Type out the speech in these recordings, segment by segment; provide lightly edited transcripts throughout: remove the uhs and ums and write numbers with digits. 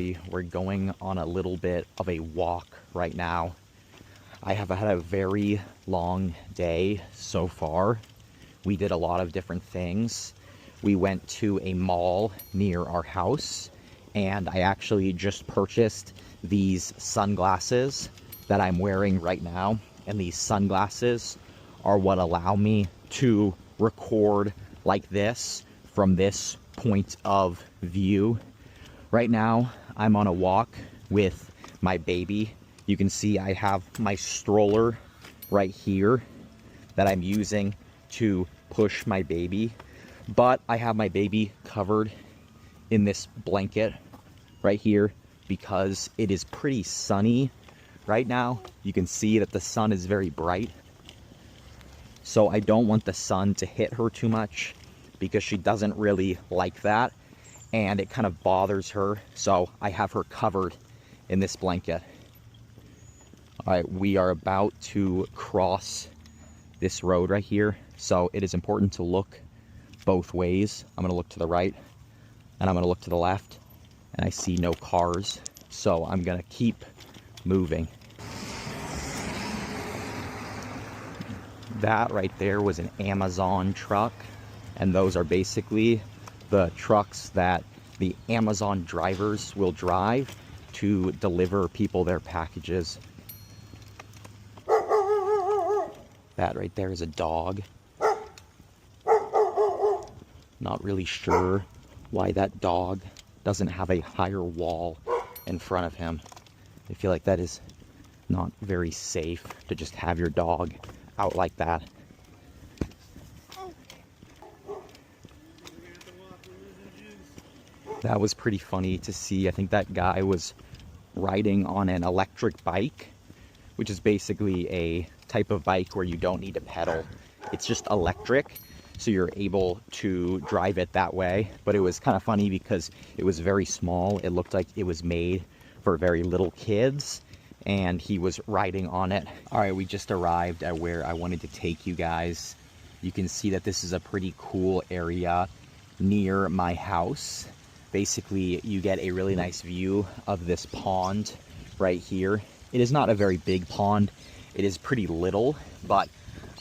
We're going on a little bit of a walk right now. I have had a very long day so far. We did a lot of different things. We went to a mall near our house, and I actually just purchased these sunglasses that I'm wearing right now. And these sunglasses are what allow me to record like this from this point of view. Right now, I'm on a walk with my baby. You can see I have my stroller right here that I'm using to push my baby. But I have my baby covered in this blanket right here because it is pretty sunny right now. You can see that the sun is very bright. So I don't want the sun to hit her too much because she doesn't really like that. And it kind of bothers her. So I have her covered in this blanket. All right, we are about to cross this road right here. So it is important to look both ways. I'm gonna look to the right and I'm gonna look to the left, and I see no cars. So I'm gonna keep moving. That right there was an Amazon truck, and those are basically the trucks that the Amazon drivers will drive to deliver people their packages. That right there is a dog. Not really sure why that dog doesn't have a higher wall in front of him. I feel like that is not very safe to just have your dog out like that. That was pretty funny to see. I think that guy was riding on an electric bike, which is basically a type of bike where you don't need to pedal. It's just electric, so you're able to drive it that way. But it was kind of funny because it was very small. It looked like it was made for very little kids, and he was riding on it. All right, we just arrived at where I wanted to take you guys. You can see that this is a pretty cool area near my house. Basically, you get a really nice view of this pond right here. It is not a very big pond. It is pretty little, but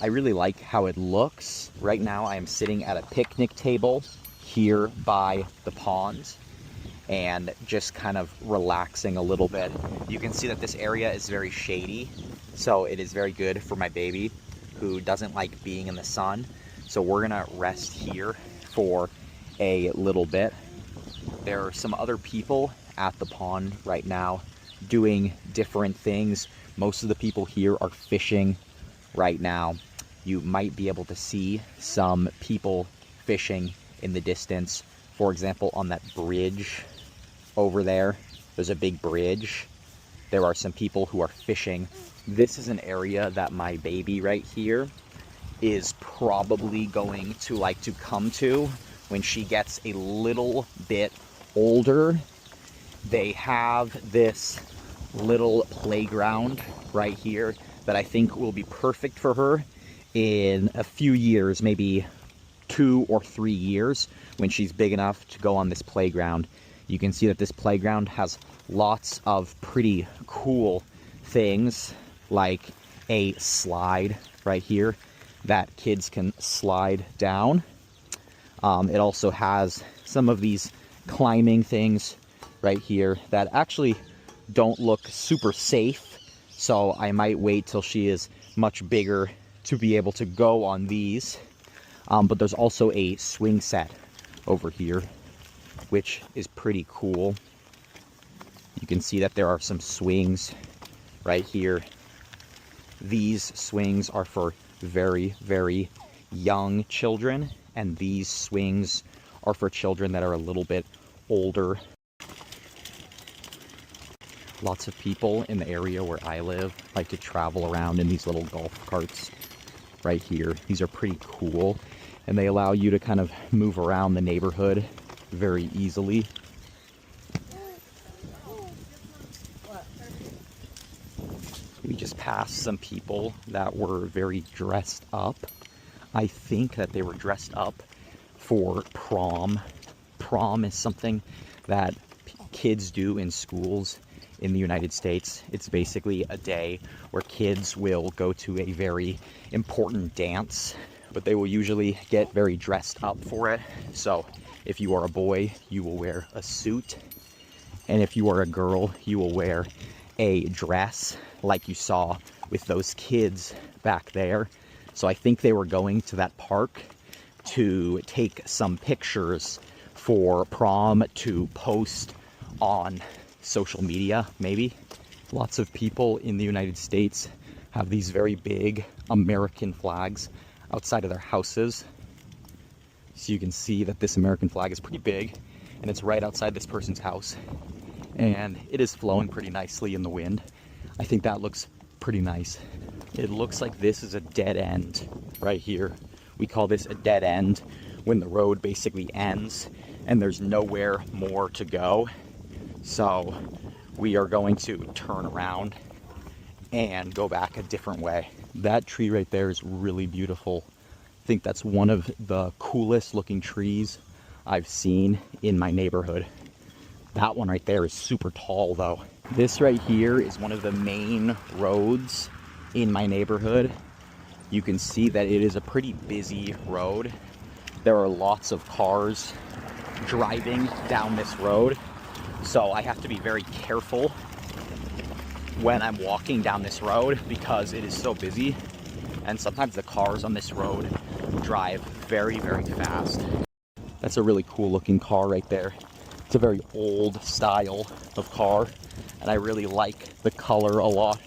I really like how it looks. Right now, I am sitting at a picnic table here by the pond and just kind of relaxing a little bit. You can see that this area is very shady, so it is very good for my baby who doesn't like being in the sun. So we're gonna rest here for a little bit. There are some other people at the pond right now doing different things. Most of the people here are fishing right now. You might be able to see some people fishing in the distance. For example, on that bridge over there, there's a big bridge. There are some people who are fishing. This is an area that my baby right here is probably going to like to come to when she gets a little bit older. They have this little playground right here that I think will be perfect for her in a few years, maybe 2 or 3 years, when she's big enough to go on this playground. You can see that this playground has lots of pretty cool things, like a slide right here that kids can slide down. It also has some of these climbing things right here that actually don't look super safe, so I might wait till she is much bigger to be able to go on these. But there's also a swing set over here, which is pretty cool. You can see that there are some swings right here. These swings are for very, very young children, and these swings are for children that are a little bit older. Lots of people in the area where I live like to travel around in these little golf carts right here. These are pretty cool, and they allow you to kind of move around the neighborhood very easily. We just passed some people that were very dressed up. I think that they were dressed up for prom. Prom is something that kids do in schools in the United States. It's basically a day where kids will go to a very important dance, but they will usually get very dressed up for it. So if you are a boy, you will wear a suit. And if you are a girl, you will wear a dress like you saw with those kids back there. So I think they were going to that park to take some pictures for prom to post on social media, maybe. Lots of people in the United States have these very big American flags outside of their houses. So you can see that this American flag is pretty big, and it's right outside this person's house. And it is flowing pretty nicely in the wind. I think that looks pretty nice. It looks like this is a dead end right here. We call this a dead end when the road basically ends and there's nowhere more to go. So we are going to turn around and go back a different way. That tree right there is really beautiful. I think that's one of the coolest looking trees I've seen in my neighborhood. That one right there is super tall though. This right here is one of the main roads in my neighborhood. You can see that it is a pretty busy road. There are lots of cars driving down this road. So I have to be very careful when I'm walking down this road because it is so busy. And sometimes the cars on this road drive very, very fast. That's a really cool looking car right there. It's a very old style of car, and I really like the color a lot.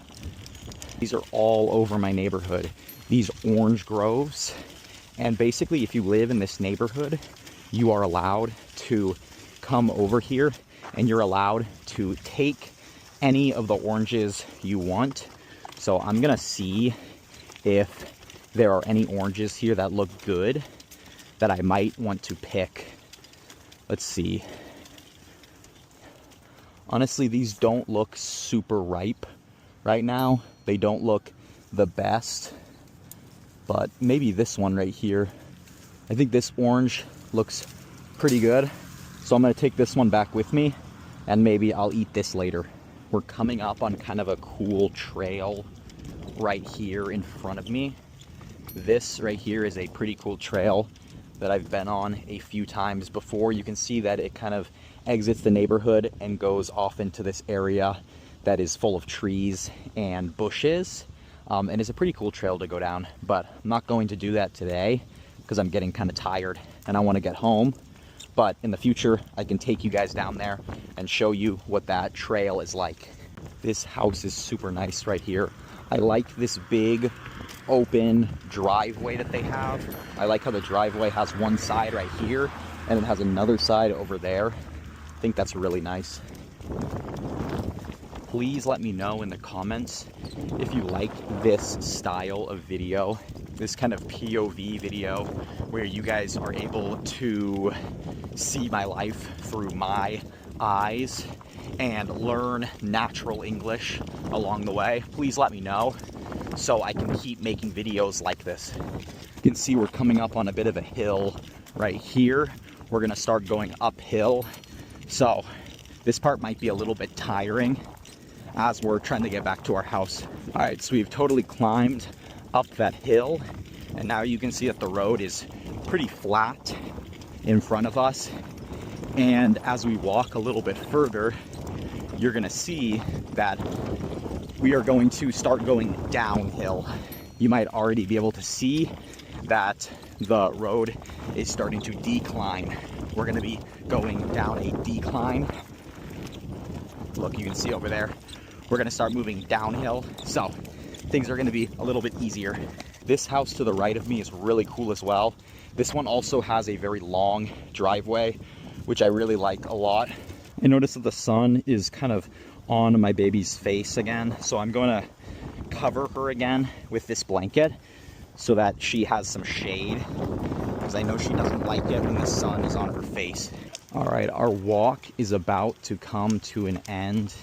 These are all over my neighborhood, these orange groves. And basically, if you live in this neighborhood, you are allowed to come over here and you're allowed to take any of the oranges you want. So I'm gonna see if there are any oranges here that look good that I might want to pick. Let's see. Honestly, these don't look super ripe right now. They don't look the best, but maybe this one right here. I think this orange looks pretty good. So I'm gonna take this one back with me and maybe I'll eat this later. We're coming up on kind of a cool trail right here in front of me. This right here is a pretty cool trail that I've been on a few times before. You can see that it kind of exits the neighborhood and goes off into this area that is full of trees and bushes. And it's a pretty cool trail to go down, but I'm not going to do that today because I'm getting kind of tired and I want to get home. But in the future, I can take you guys down there and show you what that trail is like. This house is super nice right here. I like this big open driveway that they have. I like how the driveway has one side right here and it has another side over there. I think that's really nice. Please let me know in the comments if you like this style of video, this kind of POV video where you guys are able to see my life through my eyes and learn natural English along the way. Please let me know so I can keep making videos like this. You can see we're coming up on a bit of a hill right here. We're gonna start going uphill. So this part might be a little bit tiring as we're trying to get back to our house. All right, so we've totally climbed up that hill and now you can see that the road is pretty flat in front of us. And as we walk a little bit further, you're gonna see that we are going to start going downhill. You might already be able to see that the road is starting to decline. We're gonna be going down a decline. Look, you can see over there. We're gonna start moving downhill, so things are gonna be a little bit easier. This house to the right of me is really cool as well. This one also has a very long driveway, which I really like a lot. I notice that the sun is kind of on my baby's face again, so I'm gonna cover her again with this blanket so that she has some shade, because I know she doesn't like it when the sun is on her face. All right, our walk is about to come to an end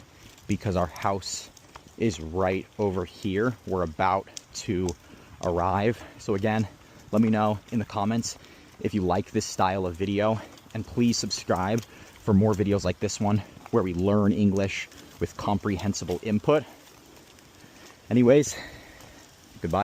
because our house is right over here. We're about to arrive. So again, let me know in the comments if you like this style of video, and please subscribe for more videos like this one. where we learn English with comprehensible input. Anyways,